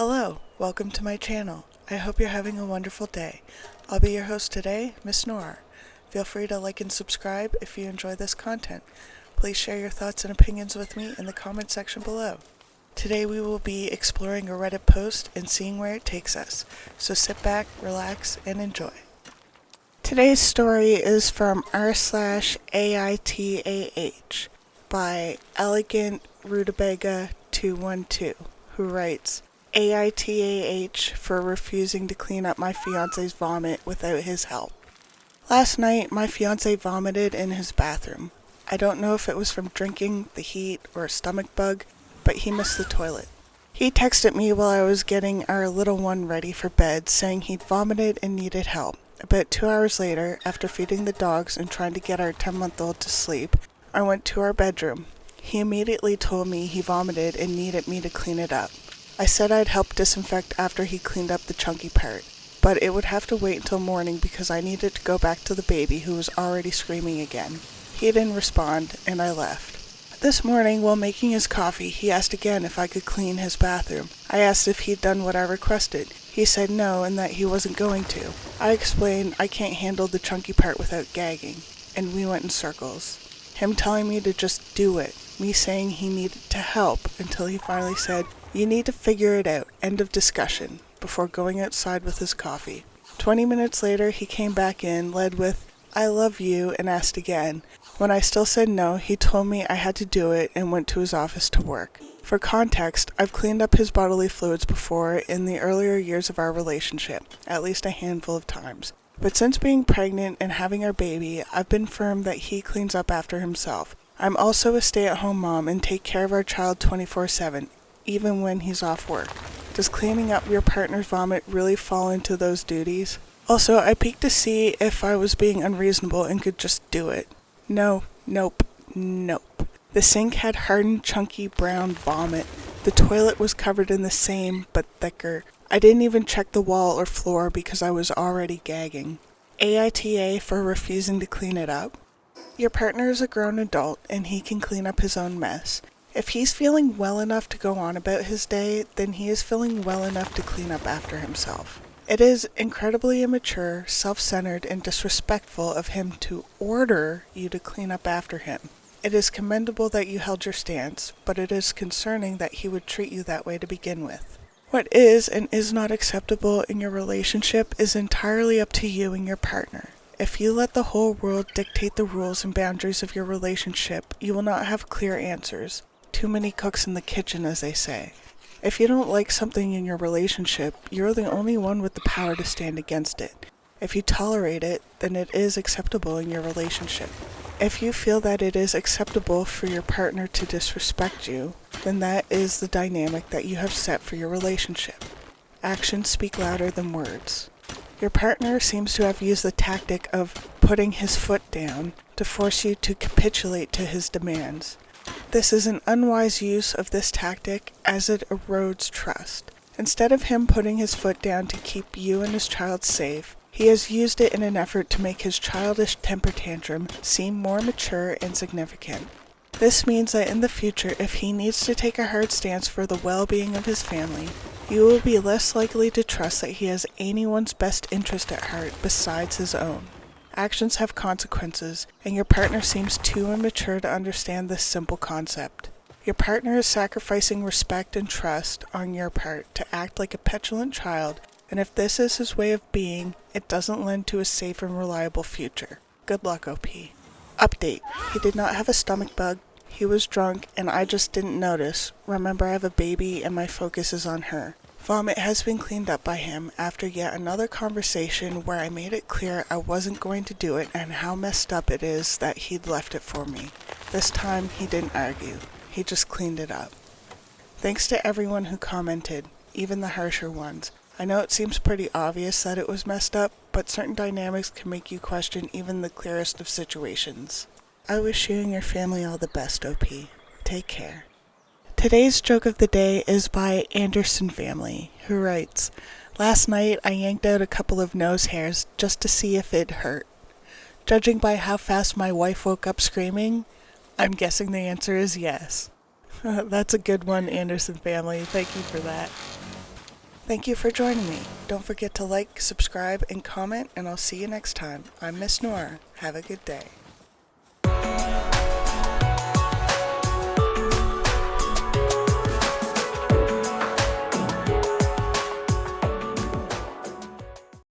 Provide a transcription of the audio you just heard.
Hello, welcome to my channel. I hope you're having a wonderful day. I'll be your host today, Miss Noir. Feel free to like and subscribe if you enjoy this content. Please share your thoughts and opinions with me in the comment section below. Today we will be exploring a Reddit post and seeing where it takes us, so sit back, relax, and enjoy. Today's story is from r/AITAH by Elegant Rutabaga 212, who writes, AITAH for refusing to clean up my fiance's vomit without his help. Last night, my fiance vomited in his bathroom. I don't know if it was from drinking, the heat, or a stomach bug, but he missed the toilet. He texted me while I was getting our little one ready for bed, saying he'd vomited and needed help. About 2 hours later, after feeding the dogs and trying to get our 10-month-old to sleep, I went to our bedroom. He immediately told me he vomited and needed me to clean it up. I said I'd help disinfect after he cleaned up the chunky part, but it would have to wait until morning because I needed to go back to the baby who was already screaming again. He didn't respond, and I left. This morning, while making his coffee, he asked again if I could clean his bathroom. I asked if he'd done what I requested. He said no and that he wasn't going to. I explained I can't handle the chunky part without gagging, and we went in circles. Him telling me to just do it, me saying he needed to help, until he finally said, "You need to figure it out, end of discussion," before going outside with his coffee. 20 minutes later, he came back in, led with, "I love you," and asked again. When I still said no, he told me I had to do it and went to his office to work. For context, I've cleaned up his bodily fluids before in the earlier years of our relationship, at least a handful of times. But since being pregnant and having our baby, I've been firm that he cleans up after himself. I'm also a stay-at-home mom and take care of our child 24/7, even when he's off work. Does cleaning up your partner's vomit really fall into those duties? Also, I peeked to see if I was being unreasonable and could just do it. No, nope. The sink had hardened, chunky brown vomit. The toilet was covered in the same, but thicker. I didn't even check the wall or floor because I was already gagging. AITA for refusing to clean it up. Your partner is a grown adult and he can clean up his own mess. If he's feeling well enough to go on about his day, then he is feeling well enough to clean up after himself. It is incredibly immature, self-centered, and disrespectful of him to order you to clean up after him. It is commendable that you held your stance, but it is concerning that he would treat you that way to begin with. What is and is not acceptable in your relationship is entirely up to you and your partner. If you let the whole world dictate the rules and boundaries of your relationship, you will not have clear answers. Too many cooks in the kitchen, as they say. If you don't like something in your relationship, you're the only one with the power to stand against it. If you tolerate it, then it is acceptable in your relationship. If you feel that it is acceptable for your partner to disrespect you, then that is the dynamic that you have set for your relationship. Actions speak louder than words. Your partner seems to have used the tactic of putting his foot down to force you to capitulate to his demands. This is an unwise use of this tactic as it erodes trust. Instead of him putting his foot down to keep you and his child safe, he has used it in an effort to make his childish temper tantrum seem more mature and significant. This means that in the future, if he needs to take a hard stance for the well-being of his family, you will be less likely to trust that he has anyone's best interest at heart besides his own. Actions have consequences, and your partner seems too immature to understand this simple concept. Your partner is sacrificing respect and trust on your part to act like a petulant child, and if this is his way of being, it doesn't lend to a safe and reliable future. Good luck, OP. Update. He did not have a stomach bug. He was drunk, and I just didn't notice. Remember, I have a baby, and my focus is on her. Vomit has been cleaned up by him after yet another conversation where I made it clear I wasn't going to do it and how messed up it is that he'd left it for me. This time, he didn't argue. He just cleaned it up. Thanks to everyone who commented, even the harsher ones. I know it seems pretty obvious that it was messed up, but certain dynamics can make you question even the clearest of situations. I wish you and your family all the best, OP. Take care. Today's joke of the day is by Anderson Family, who writes, "Last night I yanked out a couple of nose hairs just to see if it hurt. Judging by how fast my wife woke up screaming, I'm guessing the answer is yes." That's a good one, Anderson Family. Thank you for that. Thank you for joining me. Don't forget to like, subscribe, and comment, and I'll see you next time. I'm Miss Nora. Have a good day.